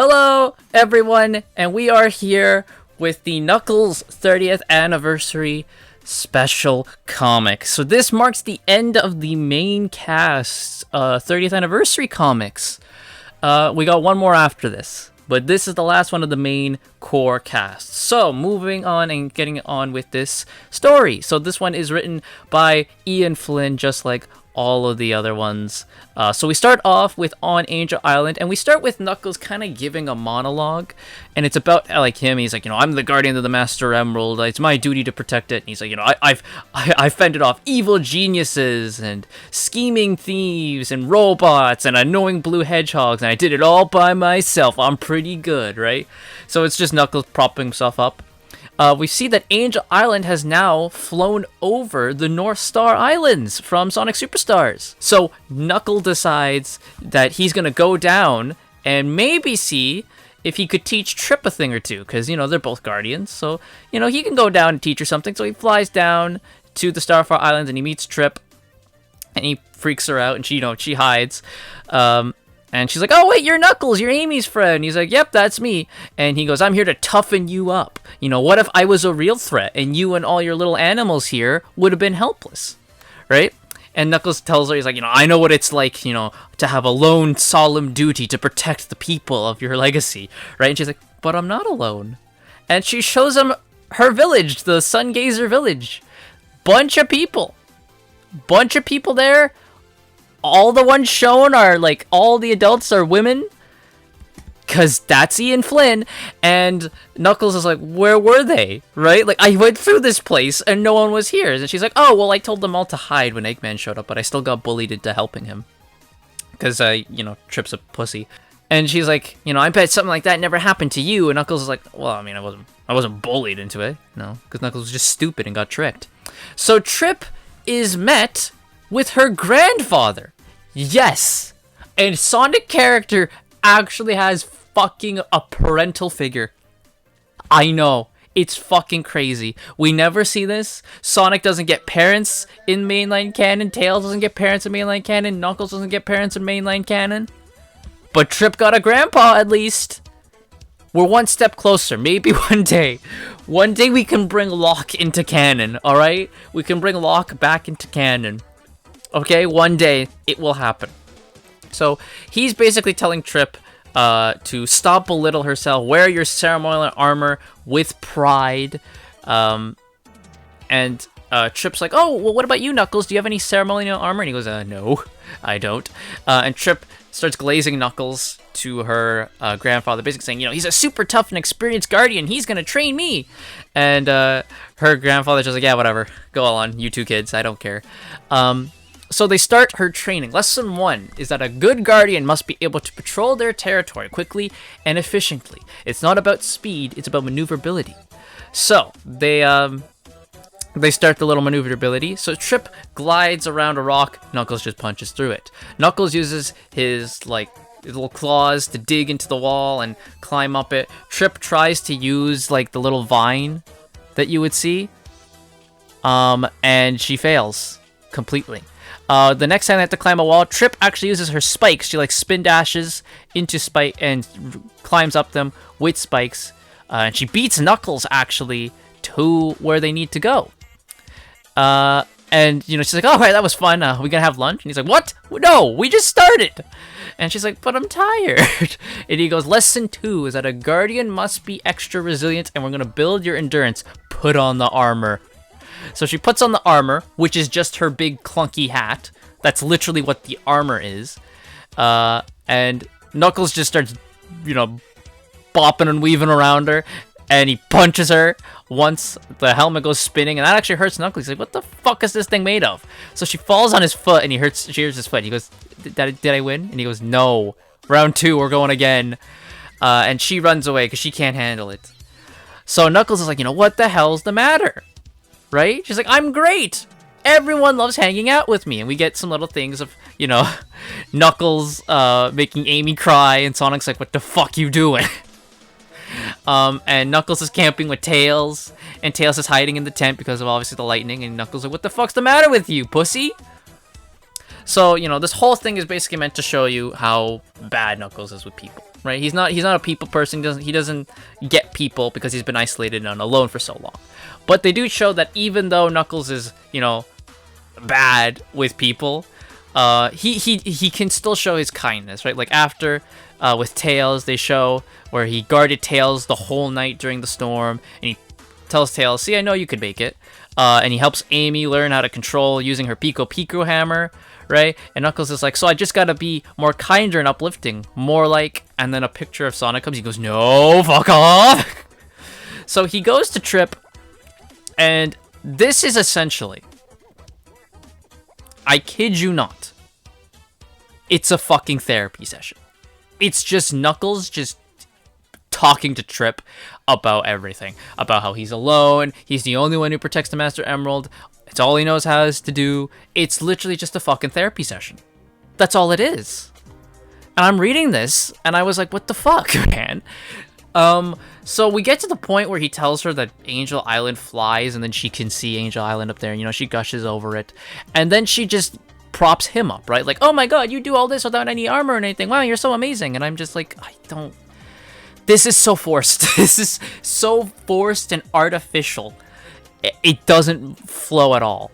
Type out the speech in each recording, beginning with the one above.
Hello, everyone, and we are here with the Knuckles 30th anniversary special comic. So this marks the end of the main cast 30th anniversary comics. We got one more after this, but this is the last one of the main core cast. So moving on and getting on with this story. So this one is written by Ian Flynn, just like all of the other ones. So we start off with on Angel Island, and we start with Knuckles kind of giving a monologue, and it's about like him. He's like, I'm the guardian of the Master Emerald. It's my duty to protect it. And he's like, I've fended off evil geniuses and scheming thieves and robots and annoying blue hedgehogs, and I did it all by myself. I'm pretty good, right? So it's just Knuckles propping himself up. We see that Angel Island has now flown over the North Star Islands from Sonic Superstars. So Knuckles decides that he's going to go down and maybe see if he could teach Trip a thing or two. Because, they're both guardians. So, he can go down and teach her something. So he flies down to the Starfire Islands and he meets Trip. And he freaks her out and she hides. And she's like, oh, wait, you're Knuckles. You're Amy's friend. And he's like, yep, that's me. And he goes, I'm here to toughen you up. What if I was a real threat and you and all your little animals here would have been helpless, right? And Knuckles tells her, he's like, I know what it's like, to have a lone, solemn duty to protect the people of your legacy, right? And she's like, but I'm not alone. And she shows him her village, the Sungazer village. Bunch of people there. All the ones shown are, all the adults are women. Because that's Ian Flynn. And Knuckles is like, where were they? Right? I went through this place and no one was here. And she's like, oh, well, I told them all to hide when Eggman showed up, but I still got bullied into helping him. Because, Trip's a pussy. And she's like, I bet something like that never happened to you. And Knuckles is like, well, I wasn't bullied into it. No, because Knuckles was just stupid and got tricked. So Trip is met with her grandfather. Yes! A Sonic character actually has fucking a parental figure. I know. It's fucking crazy. We never see this. Sonic doesn't get parents in mainline canon. Tails doesn't get parents in mainline canon. Knuckles doesn't get parents in mainline canon. But Trip got a grandpa, at least. We're one step closer. Maybe one day. One day we can bring Locke into canon, alright? We can bring Locke back into canon. Okay, one day it will happen. So he's basically telling Trip to stop belittle herself, wear your ceremonial armor with pride. And Trip's like, oh, well, what about you, Knuckles? Do you have any ceremonial armor? And he goes, no, I don't. And Trip starts glazing Knuckles to her grandfather, basically saying, he's a super tough and experienced guardian. He's going to train me. And her grandfather's just like, yeah, whatever. Go on, you two kids. I don't care. So they start her training. Lesson 1 is that a good guardian must be able to patrol their territory quickly and efficiently. It's not about speed, it's about maneuverability. So they start the little maneuverability. So Trip glides around a rock, Knuckles just punches through it. Knuckles uses his little claws to dig into the wall and climb up it. Trip tries to use the little vine that you would see. And she fails completely. The next time they have to climb a wall, Trip actually uses her spikes. She spin dashes into spike and climbs up them with spikes. And she beats Knuckles actually to where they need to go. And she's like, all right, that was fun. We gonna have lunch? And he's like, what? No, we just started. And she's like, but I'm tired. And he goes, lesson 2 is that a guardian must be extra resilient, and we're gonna build your endurance. Put on the armor. So she puts on the armor, which is just her big clunky hat. That's literally what the armor is. And Knuckles just starts, bopping and weaving around her. And he punches her once the helmet goes spinning. And that actually hurts Knuckles. He's like, what the fuck is this thing made of? So she falls on his foot and she hurts his foot. He goes, did I win? And he goes, no. Round 2, we're going again. And she runs away because she can't handle it. So Knuckles is like, what the hell's the matter? Right? She's like, I'm great. Everyone loves hanging out with me. And we get some little things of, Knuckles making Amy cry. And Sonic's like, what the fuck you doing? And Knuckles is camping with Tails. And Tails is hiding in the tent because of obviously the lightning. And Knuckles is like, what the fuck's the matter with you, pussy? So, you know, this whole thing is basically meant to show you how bad Knuckles is with people, right? He's not a people person. He doesn't get people because he's been isolated and alone for so long. But they do show that even though Knuckles is, you know, bad with people, he can still show his kindness, right? Like after with Tails, they show where he guarded Tails the whole night during the storm, and he tells Tails, "See, I know you could make it." And he helps Amy learn how to control using her Pico Pico hammer, right? And Knuckles is like, "So I just gotta be more kinder and uplifting, more like." And then a picture of Sonic comes. He goes, "No, fuck off." So he goes to Trip, and this is essentially, I kid you not, it's a fucking therapy session. It's just Knuckles just talking to Trip about everything. About how he's alone, he's the only one who protects the Master Emerald, it's all he knows how to do. It's literally just a fucking therapy session. That's all it is. And I'm reading this, and I was like, what the fuck, man? So we get to the point where he tells her that Angel Island flies, and then she can see Angel Island up there, and, you know, she gushes over it. And then she just props him up, right? Like, "Oh my god, you do all this without any armor or anything. Wow, you're so amazing." And I'm just like, this is so forced. This is so forced and artificial. It doesn't flow at all.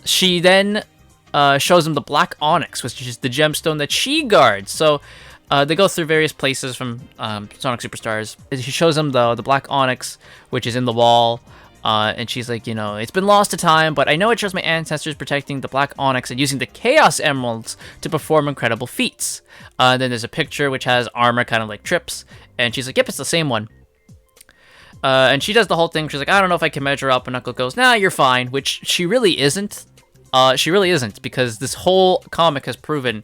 She then shows him the Black Onyx, which is the gemstone that she guards. So they go through various places from Sonic Superstars. She shows him the Black Onyx, which is in the wall. And she's like, you know, "It's been lost to time, but I know it shows my ancestors protecting the Black Onyx and using the Chaos Emeralds to perform incredible feats." Then there's a picture which has armor kind of like Trip's, and she's like, "Yep, it's the same one." And she does the whole thing. She's like, "I don't know if I can measure up," and Knuckles goes, "Nah, you're fine," which she really isn't. She really isn't, because this whole comic has proven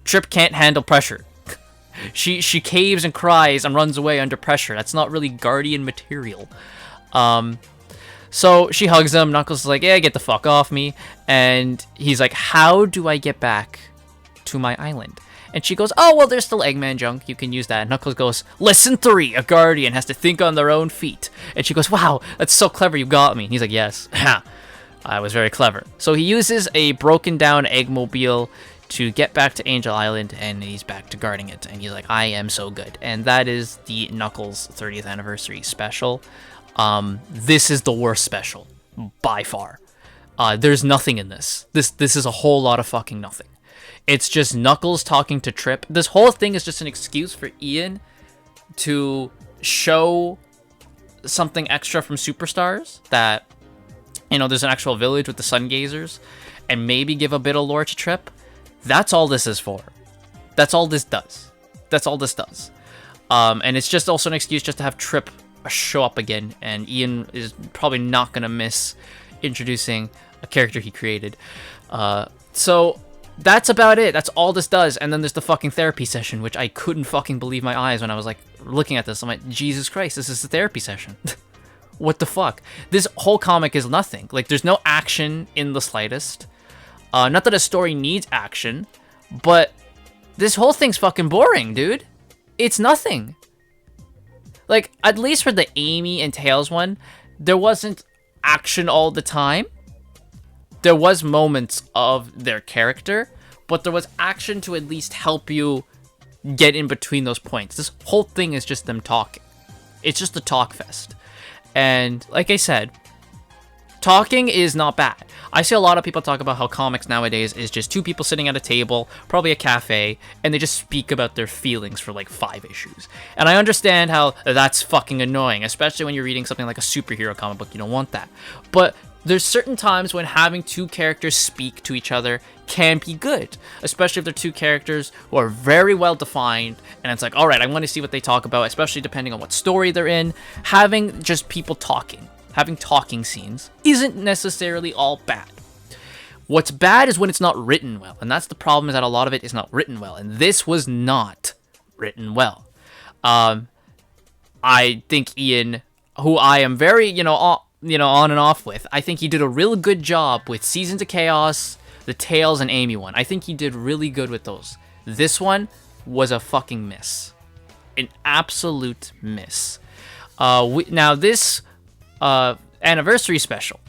Trip can't handle pressure. She caves and cries and runs away under pressure. That's not really Guardian material. So she hugs him. Knuckles is like, "Yeah, get the fuck off me." And he's like, "How do I get back to my island?" And she goes, "Oh, well, there's still Eggman junk. You can use that." And Knuckles goes, "Lesson 3, a Guardian has to think on their own feet." And she goes, "Wow, that's so clever, you got me." And he's like, "Yes, I was very clever." So he uses a broken down Eggmobile to get back to Angel Island, and he's back to guarding it. And he's like, "I am so good." And that is the Knuckles 30th anniversary special. This is the worst special by far. There's nothing in this. This is a whole lot of fucking nothing. It's just Knuckles talking to Trip. This whole thing is just an excuse for Ian to show something extra from Superstars, that, you know, there's an actual village with the Sun Gazers, and maybe give a bit of lore to Trip. That's all this is for. That's all this does. That's all this does. And it's just also an excuse just to have Trip show up again, and Ian is probably not gonna miss introducing a character he created. So that's about it. That's all this does. And then there's the fucking therapy session, which I couldn't fucking believe my eyes when I was like looking at this. I'm like, Jesus Christ, this is a therapy session. What the fuck? This whole comic is nothing. Like, there's no action in the slightest. Not that a story needs action, but this whole thing's fucking boring, dude. It's nothing. Like, at least for the Amy and Tails one, there wasn't action all the time. There was moments of their character, but there was action to at least help you get in between those points. This whole thing is just them talking. It's just a talk fest. And like I said, talking is not bad. I see a lot of people talk about how comics nowadays is just two people sitting at a table, probably a cafe, and they just speak about their feelings for like 5 issues. And I understand how that's fucking annoying, especially when you're reading something like a superhero comic book. You don't want that. But there's certain times when having 2 characters speak to each other can be good, especially if they're 2 characters who are very well defined, and it's like, all right, I want to see what they talk about, especially depending on what story they're in. Having just people talking, having talking scenes isn't necessarily all bad. What's bad is when it's not written well, and that's the problem, is that a lot of it is not written well, and this was not written well. I think Ian, who I am very, on and off with, I think he did a real good job with Seasons of Chaos, the Tails and Amy one. I think he did really good with those. This one was a fucking miss. An absolute miss. Now this anniversary special,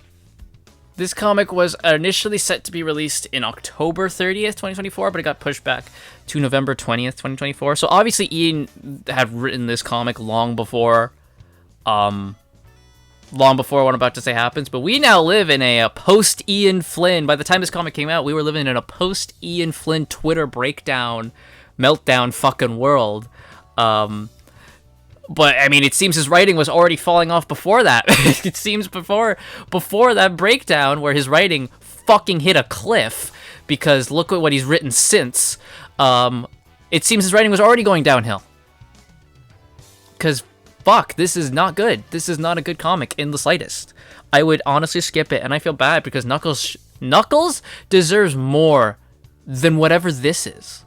This comic was initially set to be released in October 30th, 2024, but it got pushed back to November 20th, 2024. So obviously Ian had written this comic long before what I'm about to say happens, but we now live in a post-Ian Flynn. By the time this comic came out, we were living in a post-Ian Flynn Twitter breakdown, meltdown fucking world. But, I mean, it seems his writing was already falling off before that. It seems before that breakdown where his writing fucking hit a cliff, because look at what he's written since. It seems his writing was already going downhill. Because, fuck, this is not good. This is not a good comic in the slightest. I would honestly skip it, and I feel bad because Knuckles deserves more than whatever this is.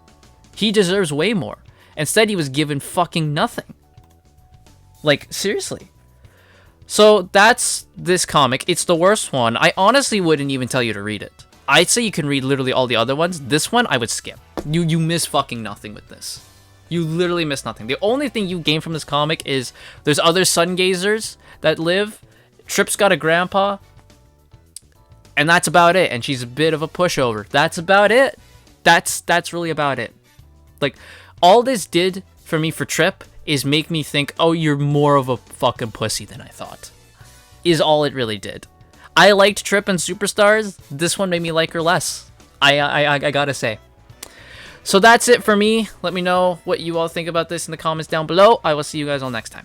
He deserves way more. Instead, he was given fucking nothing. Like, seriously. So, that's this comic. It's the worst one. I honestly wouldn't even tell you to read it. I'd say you can read literally all the other ones. This one, I would skip. You miss fucking nothing with this. You literally miss nothing. The only thing you gain from this comic is there's other sun gazers that live. Trip's got a grandpa. And that's about it. And she's a bit of a pushover. That's about it. That's really about it. Like, all this did for me for Trip is make me think, oh, you're more of a fucking pussy than I thought. Is all it really did. I liked Trip and Superstars. This one made me like her less. I gotta say. So that's it for me. Let me know what you all think about this in the comments down below. I will see you guys all next time.